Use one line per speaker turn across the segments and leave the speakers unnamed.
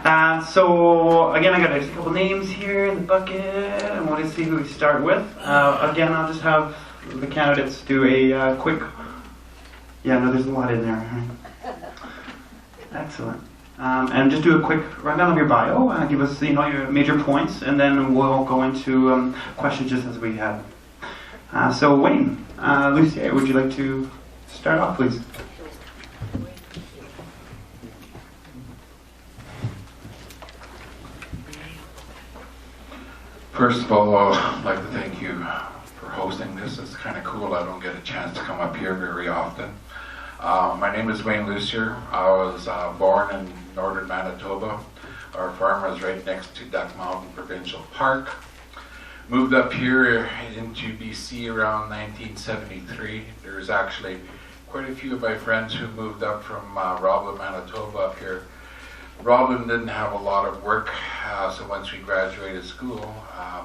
So again, I got a couple names here in the bucket. I want to see who we start with. Again, I'll just have the candidates do a quick. Yeah, no, there's a lot in there. Excellent. And just do a quick rundown of your bio. Give us, your major points, and then we'll go into questions just as we have. So Wayne, Lucia, would you like to start off, please?
First of all, I'd like to thank you for hosting this. It's kind of cool. I don't get a chance to come up here very often. My name is Wayne Lucier. I was born in northern Manitoba. Our farm was right next to Duck Mountain Provincial Park. Moved up here into BC around 1973. There's actually quite a few of my friends who moved up from Roblin, Manitoba up here. Roblin didn't have a lot of work, so once we graduated school,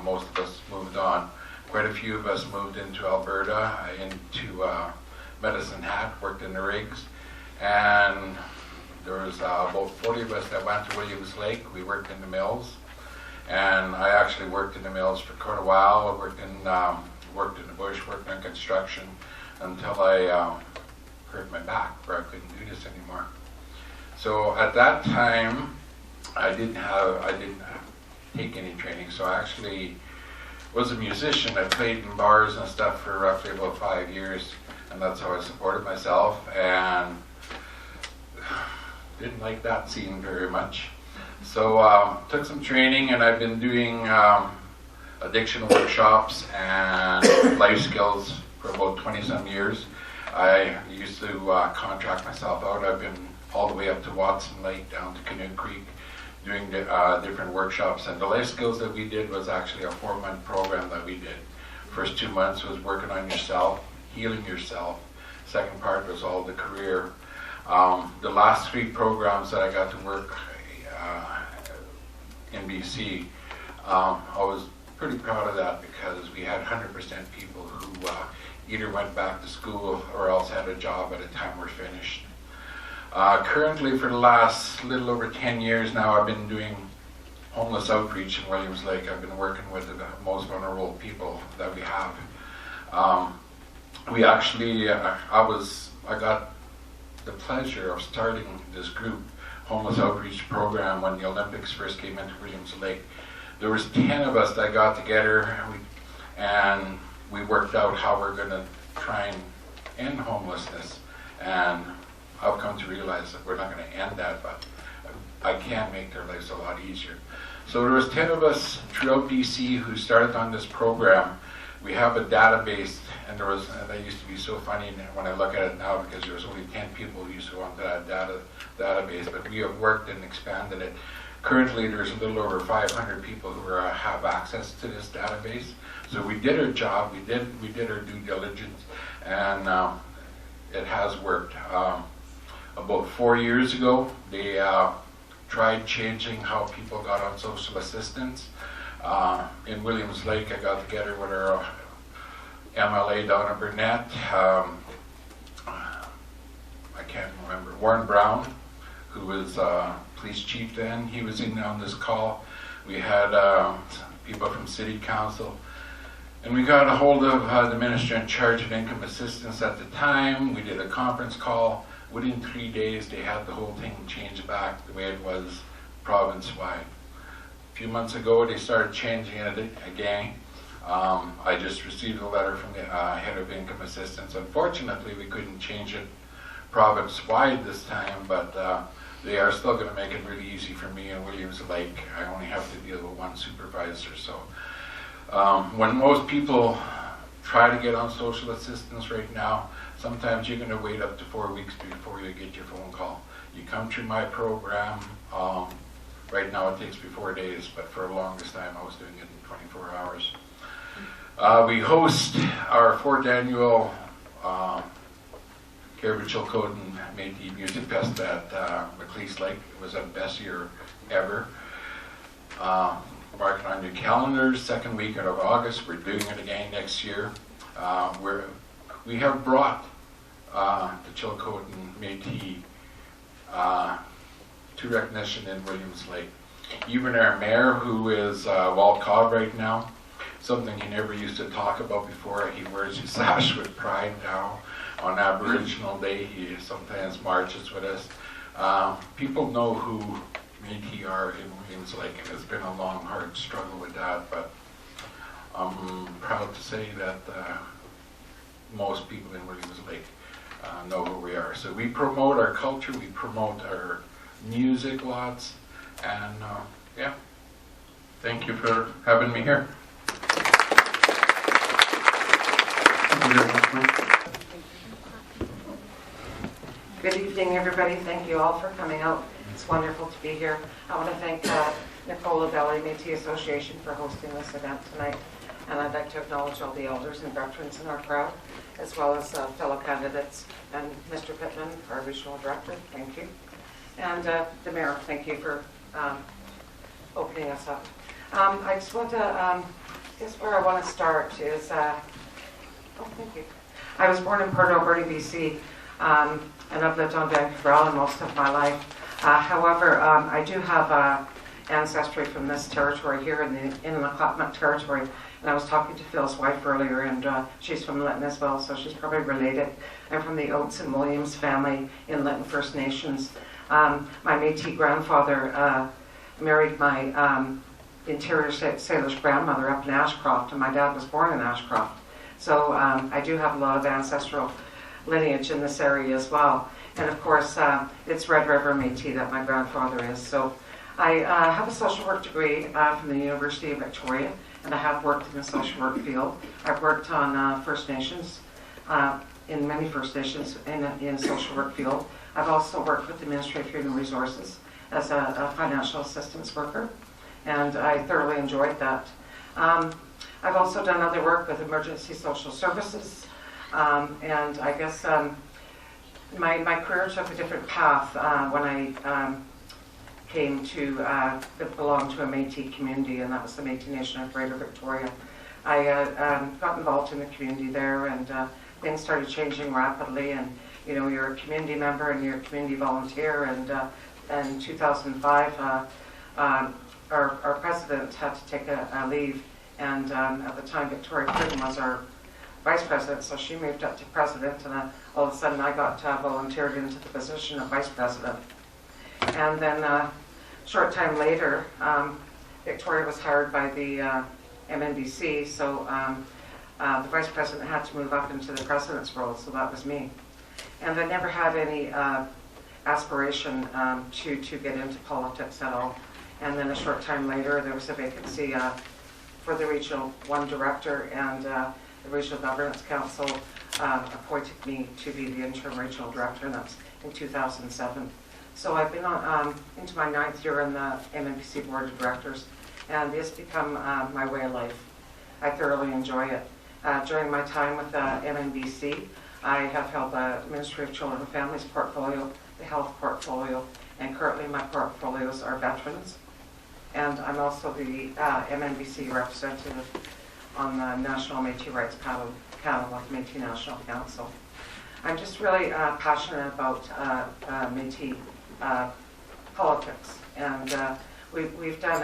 most of us moved on. Quite a few of us moved into Alberta, into Metis, worked in the rigs, and there was about 40 of us that went to Williams Lake. We worked in the mills, and I actually worked in the mills for quite a while. I worked in the bush, worked in construction, until I hurt my back, where I couldn't do this anymore. So at that time, I didn't take any training. So I actually was a musician. I played in bars and stuff for roughly about 5 years, and that's how I supported myself. And didn't like that scene very much. So took some training, and I've been doing addiction workshops and life skills for about 20-some years. I used to contract myself out. I've been all the way up to Watson Lake, down to Canoe Creek, doing different workshops. And the life skills that we did was actually a 4-month program that we did. First 2 months was working on yourself, healing yourself. Second part was all the career. The last 3 programs that I got to work in BC, I was pretty proud of that, because we had 100% people who either went back to school or else had a job by the time we're finished. Currently, for the last little over 10 years now, I've been doing homeless outreach in Williams Lake. I've been working with the most vulnerable people that we have. We actually, I got the pleasure of starting this group, homeless outreach program, when the Olympics first came into Williams Lake. There was 10 of us that got together, and we worked out how we're going to try and end homelessness. And I've come to realize that we're not going to end that, but I can make their lives a lot easier. So there was 10 of us throughout BC who started on this program. We have a database, and that used to be so funny when I look at it now, because there was only 10 people who used to go onto that database, but we have worked and expanded it. Currently, there's a little over 500 people who have access to this database. So we did our job, we did our due diligence, and it has worked. About 4 years ago, they tried changing how people got on social assistance. In Williams Lake, I got together with our MLA down in Burnett. I can't remember. Warren Brown, who was police chief then, he was in on this call. We had people from City Council. And we got a hold of the minister in charge of income assistance at the time. We did a conference call. Within 3 days, they had the whole thing changed back the way it was province-wide. A few months ago, they started changing it again. I just received a letter from the head of income assistance. Unfortunately, we couldn't change it province-wide this time, but they are still going to make it really easy for me in Williams Lake. I only have to deal with 1 supervisor. So when most people try to get on social assistance right now, sometimes you're going to wait up to 4 weeks before you get your phone call. You come through my program. Right now it takes me 4 days, but for the longest time I was doing it in 24 hours. We host our 4th annual Caribou-Chilcotin Métis Music Fest at McLeese Lake. It was our best year ever. Marking on your calendars, 2nd week of August. We're doing it again next year. We have brought the Chilcotin Métis to recognition in Williams Lake. Even our mayor, who is Walt Cobb right now, something he never used to talk about before, he wears his sash with pride now. On Aboriginal Day, he sometimes marches with us. People know who Métis are in Williams Lake, and it's been a long, hard struggle with that, but I'm proud to say that most people in Williams Lake know who we are. So we promote our culture, we promote our music lots, and yeah, thank you for having me here.
Good evening, everybody. Thank you all for coming out. It's wonderful to be here. I want to thank Nicola Métis Association for hosting this event tonight. And I'd like to acknowledge all the elders and veterans in our crowd, as well as fellow candidates, and Mr. Pittman, our regional director, thank you. And the mayor, thank you for opening us up. I just want to, I guess where I want to start is, oh, thank you. I was born in Port Alberta, BC, and I've lived on Vancouver Island most of my life. However, I do have ancestry from this territory here in the Inuit territory. And I was talking to Phil's wife earlier, and she's from Lytton as well, so she's probably related. I'm from the Oates and Williams family in Lytton First Nations. My Métis grandfather married my interior sailor's grandmother up in Ashcroft, and my dad was born in Ashcroft. So I do have a lot of ancestral lineage in this area as well. And of course, it's Red River Métis that my grandfather is. So I have a social work degree from the University of Victoria, and I have worked in the social work field. I've worked on First Nations, in many First Nations in social work field. I've also worked with the Ministry of Human Resources as a financial assistance worker, and I thoroughly enjoyed that. I've also done other work with emergency social services, and I guess my career took a different path when I came to belong to a Métis community, and that was the Métis Nation of Greater Victoria. I got involved in the community there, and things started changing rapidly. And you know, you're a community member and you're a community volunteer. And in 2005, our president had to take a leave, and at the time Victoria Clinton was our vice president, so she moved up to president, and all of a sudden I got volunteered into the position of vice president. And then short time later, Victoria was hired by the MNBC, so the vice president had to move up into the president's role, so that was me. And I never had any aspiration to get into politics at all. And then a short time later, there was a vacancy for the Regional 1 director, and the Regional Governance Council appointed me to be the interim regional director, and that's in 2007. So I've been on, into my 9th year in the MNBC Board of Directors, and it's become my way of life. I thoroughly enjoy it. During my time with MNBC, I have held the Ministry of Children and Families portfolio, the health portfolio, and currently my portfolios are veterans. And I'm also the MNBC representative on the National Métis Rights Panel with Métis National Council. I'm just really passionate about Métis politics, and we've done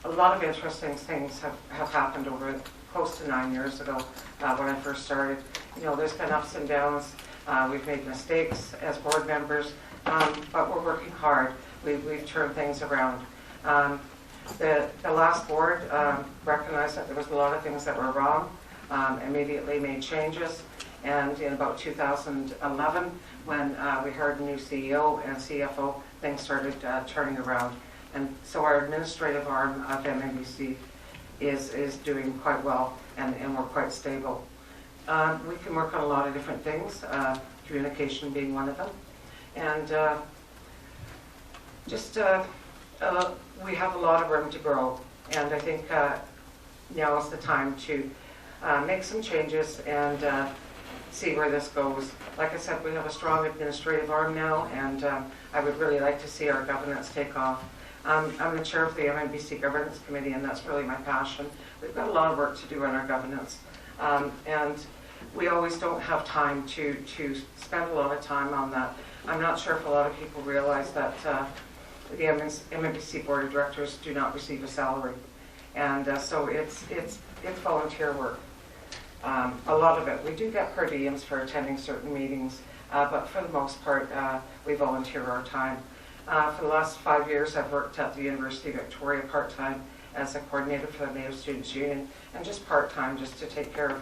a lot of interesting things have happened over close to 9 years ago when I first started. You know, there's been ups and downs. We've made mistakes as board members, but we're working hard. We've turned things around. The last board recognized that there was a lot of things that were wrong, immediately made changes, and in about 2011, when we hired a new CEO and CFO, things started turning around. And so our administrative arm of MNBC is doing quite well, and we're quite stable. We can work on a lot of different things, communication being one of them. And we have a lot of room to grow, and I think now is the time to make some changes and see where this goes. Like I said, we have a strong administrative arm now, and I would really like to see our governance take off. I'm the chair of the MNBC Governance Committee, and that's really my passion. We've got a lot of work to do on our governance, and we always don't have time to spend a lot of time on that. I'm not sure if a lot of people realize that the MNBC Board of Directors do not receive a salary. And so it's volunteer work. A lot of it. We do get per diems for attending certain meetings, but for the most part, we volunteer our time. For the last 5 years, I've worked at the University of Victoria part-time as a coordinator for the Native Students Union, and just part-time just to take care of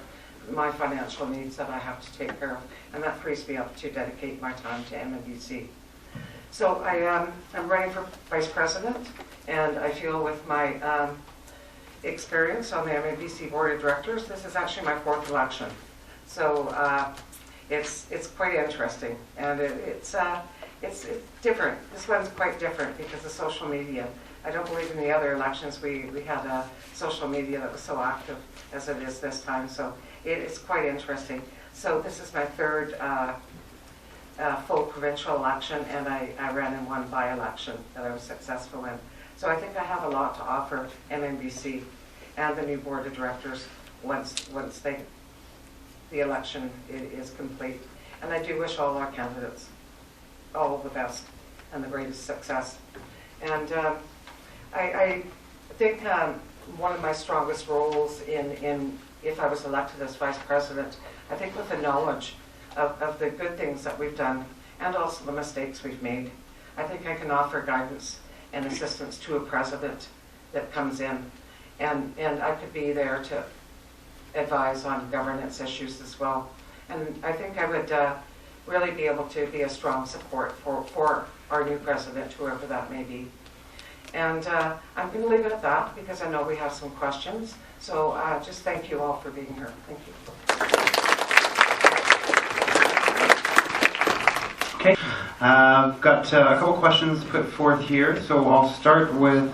my financial needs that I have to take care of, and that frees me up to dedicate my time to MNBC. So I'm running for Vice President, and I feel with my experience on the MNBC Board of Directors, this is actually my 4th election. So it's quite interesting, and it's different. This one's quite different because of social media. I don't believe in the other elections we had a social media that was so active as it is this time, so it's quite interesting. So this is my 3rd full provincial election, and I ran in 1 by-election that I was successful in. So I think I have a lot to offer MNBC and the new Board of Directors once the election is complete. And I do wish all our candidates all the best and the greatest success. And I think one of my strongest roles in if I was elected as Vice President, I think with the knowledge of the good things that we've done and also the mistakes we've made, I think I can offer guidance and assistance to a president that comes in, and I could be there to advise on governance issues as well. And I think I would really be able to be a strong support for our new president, whoever that may be. And I'm going to leave it at that because I know we have some questions. So just thank you all for being here. Thank you.
Okay, I've got a couple questions put forth here. So I'll start with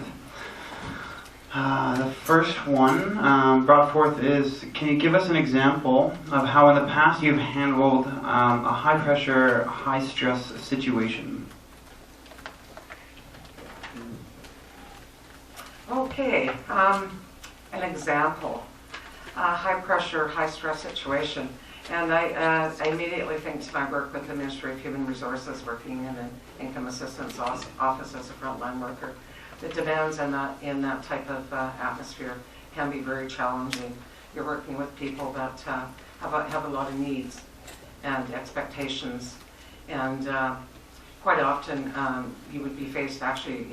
the first one brought forth is, can you give us an example of how in the past you've handled a high-pressure, high-stress situation?
Okay, an example, high-pressure, high-stress situation. And I immediately think to my work with the Ministry of Human Resources, working in an income assistance office as a frontline worker. The demands in that type of atmosphere can be very challenging. You're working with people that have a lot of needs and expectations, and quite often you would be faced actually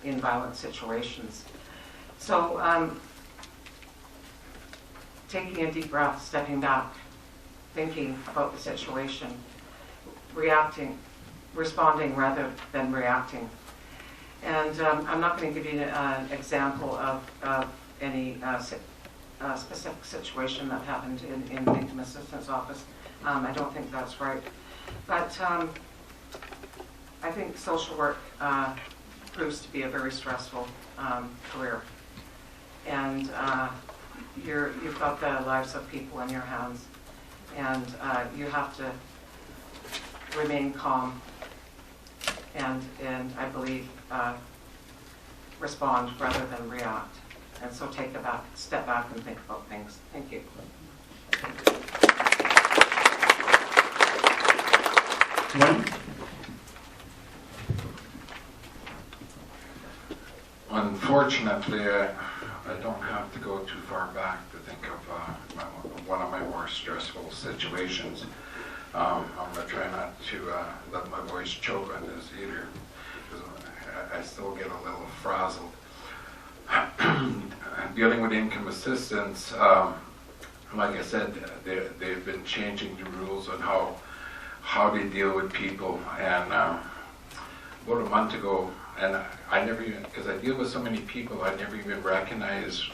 in violent situations. So taking a deep breath, stepping back, thinking about the situation, responding rather than reacting. And I'm not going to give you an example of any specific situation that happened in the Income Assistance Office. I don't think that's right. But I think social work proves to be a very stressful career. And you've got the lives of people in your hands. And you have to remain calm and I believe respond rather than react. And so take a step back and think about things. Thank you.
Unfortunately, I don't have to go too far back to think of one of my more stressful situations. I'm going to try not to let my voice choke on this either, because I still get a little frazzled. Dealing with income assistance, like I said, they've been changing the rules on how they deal with people. And about a month ago, and I never even, because I deal with so many people, I never even recognized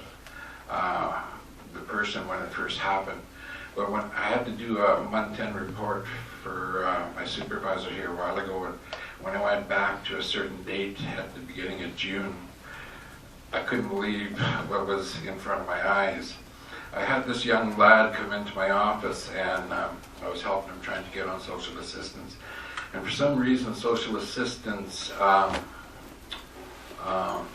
the person when it first happened. But when I had to do a month-end report for my supervisor here a while ago, and when I went back to a certain date at the beginning of June, I couldn't believe what was in front of my eyes. I had this young lad come into my office, and I was helping him trying to get on social assistance. And for some reason, social assistance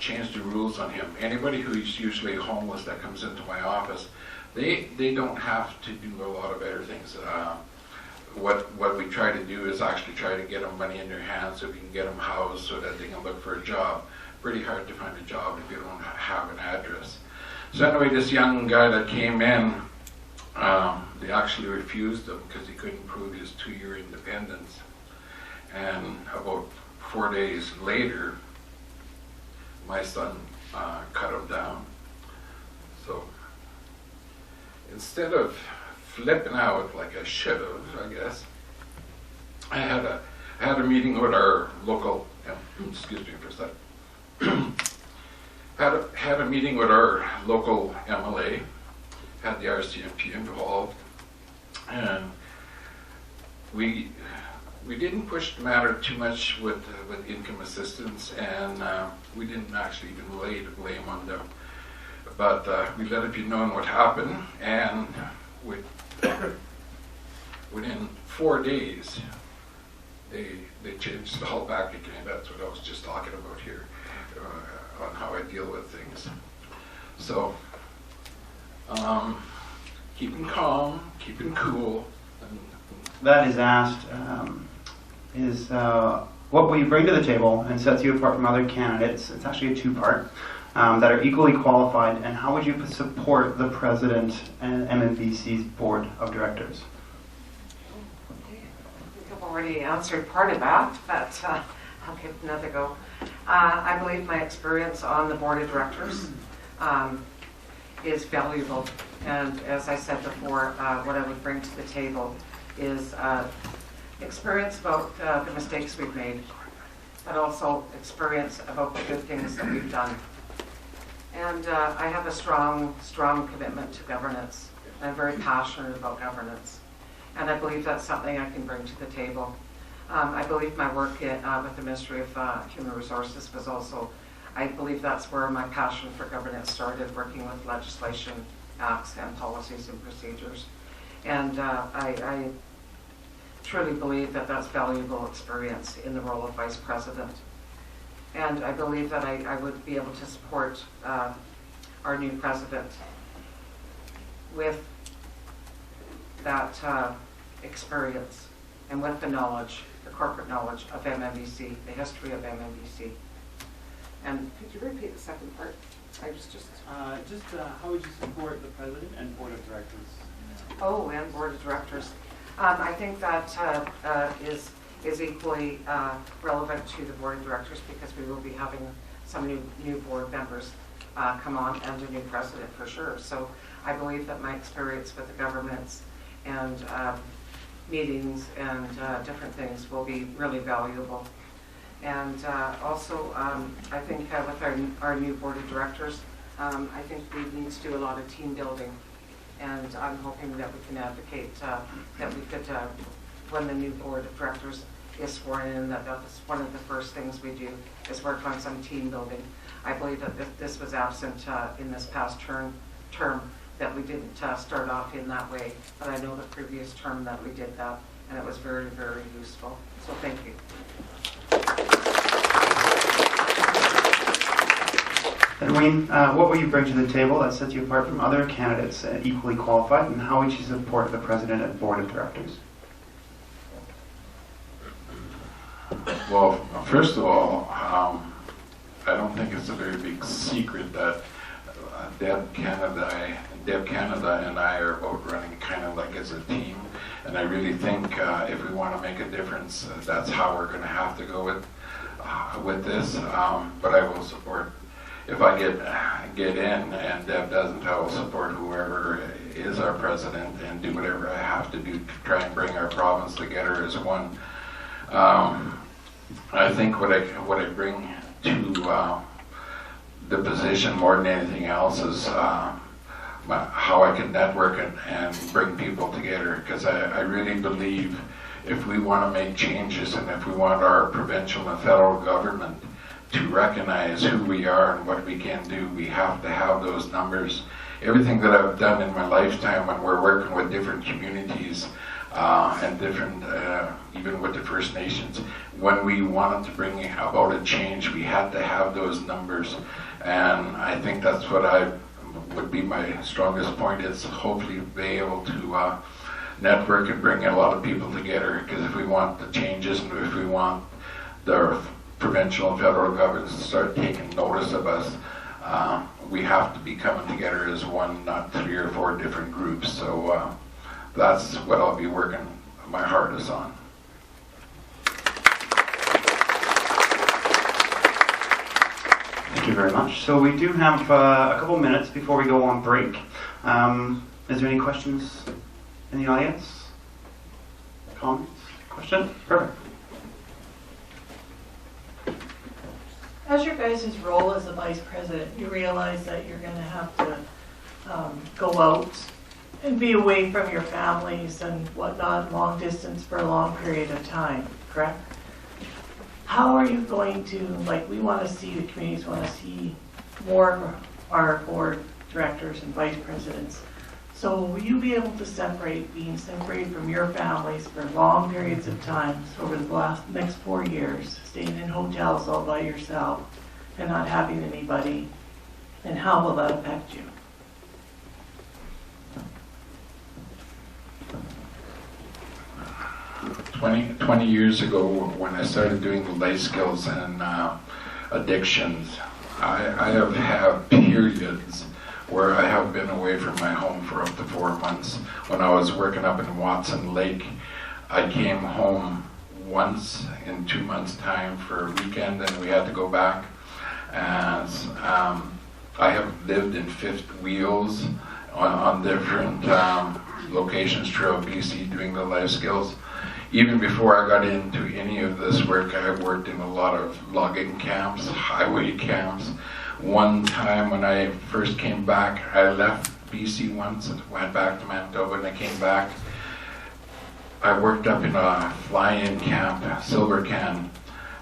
changed the rules on him. Anybody who's usually homeless that comes into my office, they don't have to do a lot of better things. what we try to do is actually try to get them money in their hands so we can get them housed so that they can look for a job. Pretty hard to find a job if you don't have an address. So anyway, this young guy that came in, they actually refused him because he couldn't prove his 2-year independence. And about 4 days later, my son cut him down. So instead of flipping out like I should have, I guess, I had a meeting with our local, excuse me for a second, had a meeting with our local MLA, had the RCMP involved, and we didn't push the matter too much with income assistance, and we didn't actually even lay the blame on them. But we let it be known what happened, and within 4 days, they changed it all back again. That's what I was just talking about here, on how I deal with things. So, keeping calm, keeping cool.
That is asked is what will you bring to the table and sets you apart from other candidates? It's actually a two-part that are equally qualified, and how would you support the president and MNBC's board of directors?
I've already answered part of that, but I'll give another go. I believe my experience on the board of directors is valuable, and as I said before, what I would bring to the table is experience about the mistakes we've made, but also experience about the good things that we've done. And I have a strong commitment to governance. I'm very passionate about governance, and I believe that's something I can bring to the table. I believe my work with the Ministry of Human Resources was also, I believe that's where my passion for governance started, working with legislation, acts, and policies and procedures. And I truly believe that that's valuable experience in the role of Vice President. And I believe that I would be able to support our new president with that experience and with the knowledge, the corporate knowledge of MNBC, the history of MNBC. And could you repeat the second part? I was just
how would you support the president and board of directors?
Oh, and board of directors. I think that is equally relevant to the board of directors, because we will be having some new board members come on, and a new president for sure. So I believe that my experience with the governments and meetings and different things will be really valuable. And also, I think with our new board of directors, I think we need to do a lot of team building. And I'm hoping that we can advocate that we could, when the new board of directors is sworn in, that's one of the first things we do is work on some team building. I believe that this was absent in this past term, that we didn't start off in that way. But I know the previous term that we did that, and it was very, very useful. So thank you.
And Wayne, what will you bring to the table that sets you apart from other candidates equally qualified, and how would you support the president and board of directors?
Well, first of all, I don't think it's a very big secret that Deb Canada and I are both running kind of like as a team, and I really think if we want to make a difference, that's how we're going to have to go with this. But I will support. If I get in and Deb doesn't, I will support whoever is our president and do whatever I have to do to try and bring our province together as one. I think what I bring to the position more than anything else is how I can network and bring people together, because I really believe if we want to make changes and if we want our provincial and federal government to recognize who we are and what we can do, we have to have those numbers. Everything that I've done in my lifetime when we're working with different communities and different, even with the First Nations, when we wanted to bring about a change, we had to have those numbers. And I think that's what would be my strongest point, is hopefully be able network and bring a lot of people together, because if we want the changes and if we want the provincial and federal governments to start taking notice of us, we have to be coming together as one, not 3 or 4 different groups. So that's what I'll be working my hardest on.
Thank you very much. So we do have a couple minutes before we go on break. Is there any questions in the audience? Comments? Question? Perfect.
As your guys' role as a vice president, you realize that you're going to have to go out and be away from your families and whatnot, long distance for a long period of time, correct? How are you going to, like, we want to see, the communities want to see more of our board directors and vice presidents. So will you be able to separate, being separated from your families for long periods of time, so over the next 4 years, staying in hotels all by yourself and not having anybody? And how will that affect you?
Twenty years ago, when I started doing the life skills and addictions, I have had periods where I have been away from my home for up to 4 months. When I was working up in Watson Lake, I came home once in 2 months' time for a weekend, and we had to go back. As I have lived in fifth wheels on different locations throughout BC doing the life skills. Even before I got into any of this work, I worked in a lot of logging camps, highway camps. One time when I first came back, I left BC once and went back to Manitoba, and I came back. I worked up in a fly-in camp, Silver Can,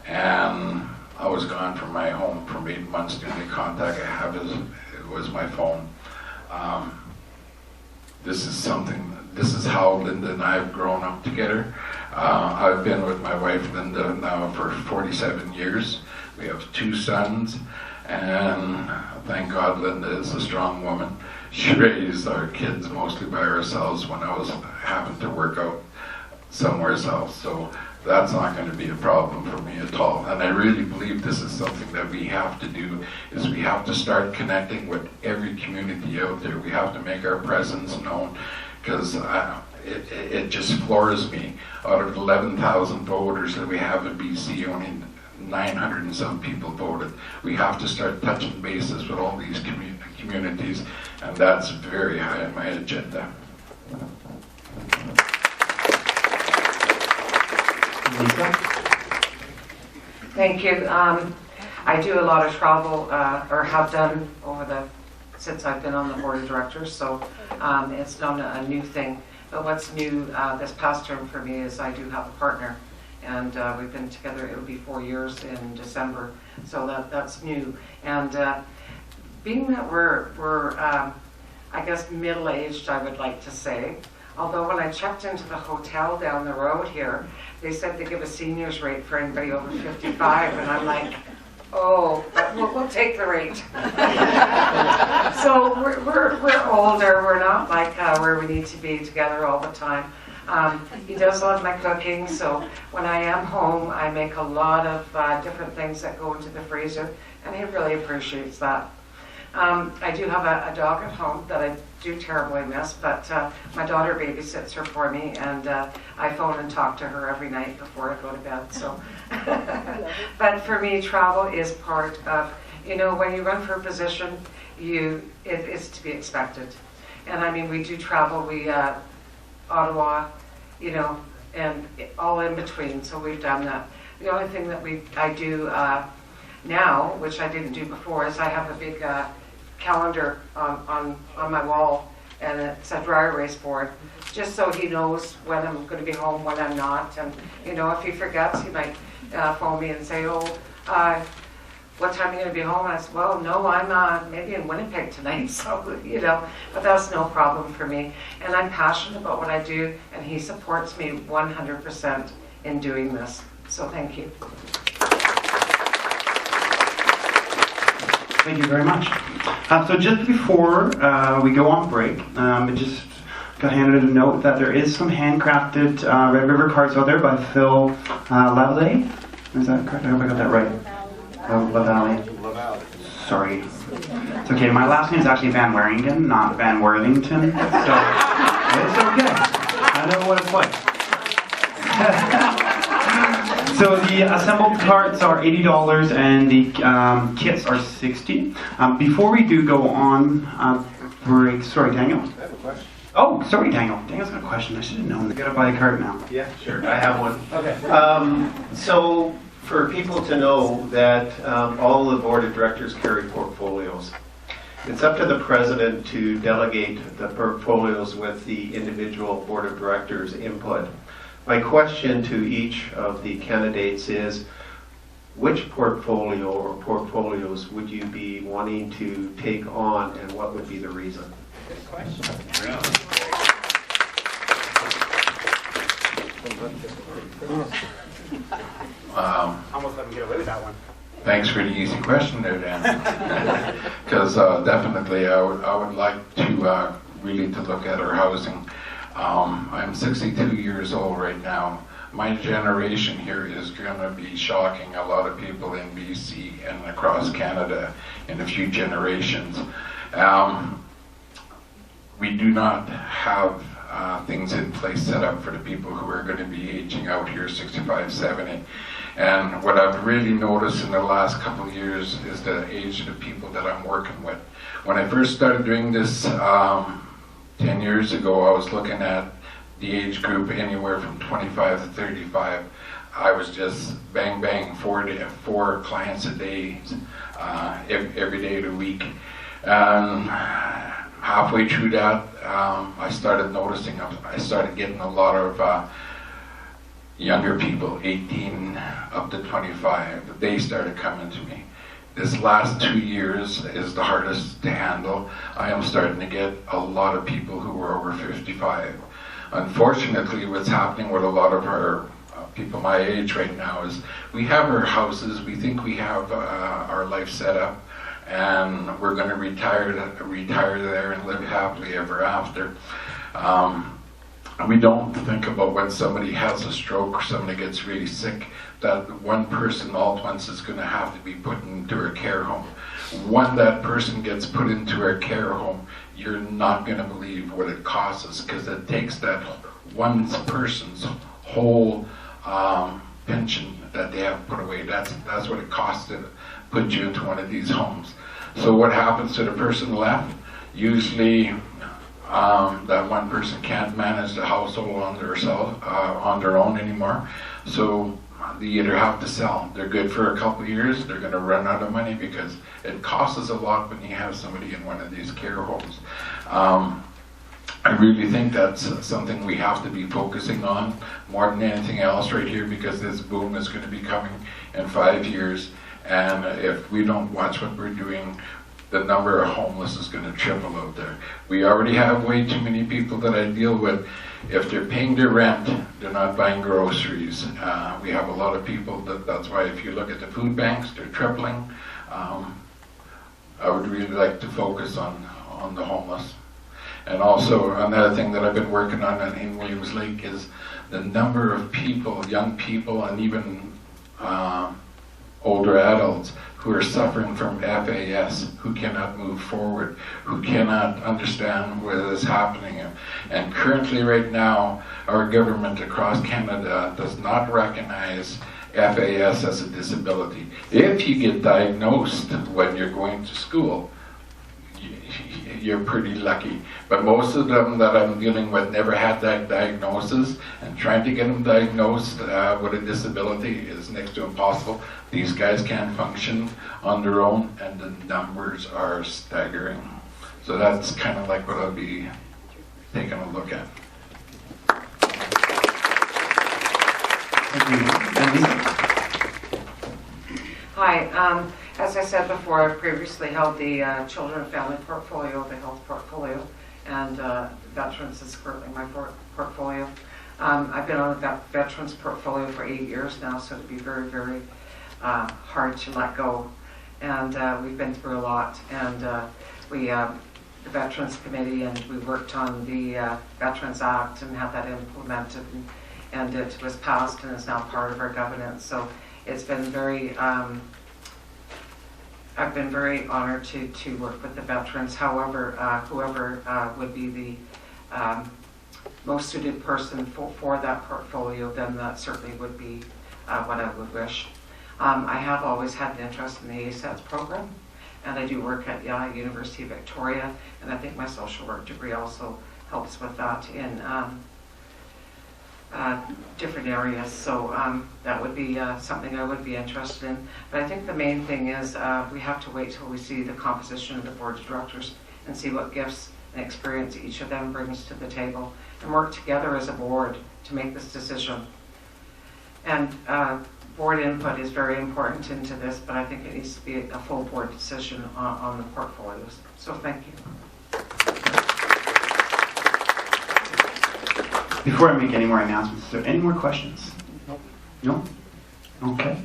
and I was gone from my home for 8 months. The only contact I have was my phone. This is how Linda and I have grown up together. I've been with my wife Linda now for 47 years. We have 2 sons, and thank God Linda is a strong woman. She raised our kids mostly by ourselves when I was having to work out somewhere else. So that's not going to be a problem for me at all. And I really believe this is something that we have to do, is we have to start connecting with every community out there. We have to make our presence known, because it just floors me. Out of 11,000 voters that we have in BC, only 900 and some people voted. We have to start touching bases with all these communities, and that's very high on my agenda.
Thank you. I do a lot of travel, or have done since I've been on the board of directors, so it's not a new thing. But what's new this past term for me is I do have a partner, and we've been together, it'll be 4 years in December, so that's new. And being that we're I guess middle-aged, I would like to say, although when I checked into the hotel down the road here, they said they give a seniors rate for anybody over 55, and I'm like, oh, but we'll take the rate. So we're older. We're not like where we need to be together all the time. He does love my cooking, so when I am home, I make a lot of different things that go into the freezer, and he really appreciates that. I do have a dog at home that I do terribly miss, but my daughter babysits her for me, and I phone and talk to her every night before I go to bed. So, but for me, travel is part of, when you run for a position, it's to be expected. And I mean, we do travel. We Ottawa, and all in between. So we've done that. The only thing that I do now, which I didn't do before, is I have a big calendar on my wall, and it's a dry erase board, just so he knows when I'm going to be home, when I'm not. And if he forgets, he might phone me and say, what time are you going to be home? And I said, well, no, I'm maybe in Winnipeg tonight, so, but that's no problem for me. And I'm passionate about what I do, and he supports me 100% in doing this. So thank you.
Thank you very much. So just before we go on break, just got handed a note that there is some handcrafted Red River cards out there by Phil Lavalley. Is that correct? I hope I got that right. Lavalley. Sorry. It's okay. My last name is actually Van Waringen, not Van Worthington. So it's okay. I know what it's like. So the assembled cards are $80 and the kits are $60. Before we do go on break, sorry, Daniel.
I have a question.
Oh, sorry, Daniel. Daniel's got a question. I should have known. I gotta buy a card now.
Yeah, sure. I have one.
Okay.
So for people to know that all the board of directors carry portfolios, it's up to the president to delegate the portfolios with the individual board of directors' input. My question to each of the candidates is, which portfolio or portfolios would you be wanting to take on, and what would be the reason?
Good question. Almost let me get away with that one.
Thanks for the easy question there, Dan. Because definitely I would like to really to look at our housing. I'm 62 years old right now. My generation here is going to be shocking a lot of people in BC and across Canada in a few generations. We do not have things in place set up for the people who are going to be aging out here, 65, 70. And what I've really noticed in the last couple of years is the age of the people that I'm working with. When I first started doing this 10 years ago, I was looking at the age group anywhere from 25 to 35. I was just bang, bang, four clients a day, every day of the week. And halfway through that, I started noticing, I started getting a lot of younger people, 18 up to 25. They started coming to me. This last 2 years is the hardest to handle. I am starting to get a lot of people who are over 55. Unfortunately, what's happening with a lot of our people my age right now is we have our houses, we think we have our life set up, and we're going to retire there and live happily ever after. We don't think about when somebody has a stroke or somebody gets really sick, that one person all at once is going to have to be put into a care home. When that person gets put into a care home, you're not going to believe what it costs us, because it takes that one person's whole pension that they have put away. That's what it costs to put you into one of these homes. So what happens to the person left? Usually that one person can't manage the household on their own anymore. So they either have to sell. They're good for a couple of years. They're going to run out of money because it costs us a lot when you have somebody in one of these care homes. I really think that's something we have to be focusing on more than anything else right here, because this boom is going to be coming in 5 years. And if we don't watch what we're doing, the number of homeless is going to triple out there. We already have way too many people that I deal with. If they're paying their rent, they're not buying groceries. We have a lot of people that's why if you look at the food banks, they're tripling. I would really like to focus on the homeless. And also another thing that I've been working on in Williams Lake is the number of people, young people, and even older adults who are suffering from FAS, who cannot move forward, who cannot understand what is happening. And currently right now, our government across Canada does not recognize FAS as a disability. If you get diagnosed when you're going to school, you're pretty lucky. But most of them that I'm dealing with never had that diagnosis, and trying to get them diagnosed with a disability is next to impossible. These guys can't function on their own, and the numbers are staggering. So that's kind of like what I'll be taking a look at.
Hi. As I said before, I previously held the Children and Family portfolio, the health portfolio, and Veterans is currently my portfolio. I've been on the Veterans portfolio for 8 years now, so it'd be very, very hard to let go. And we've been through a lot, and the Veterans Committee, and we worked on the Veterans Act and had that implemented, and it was passed and is now part of our governance. So it's been very, I've been very honored to work with the veterans. However, whoever would be the most suited person for that portfolio, then that certainly would be what I would wish. I have always had an interest in the ASATS program, and I do work at University of Victoria, and I think my social work degree also helps with that in different areas. So that would be something I would be interested in. But I think the main thing is we have to wait till we see the composition of the board of directors and see what gifts and experience each of them brings to the table, and work together as a board to make this decision. And board input is very important into this, but I think it needs to be a full board decision on the portfolios. So thank you.
Before I make any more announcements, is there any more questions? No? Okay.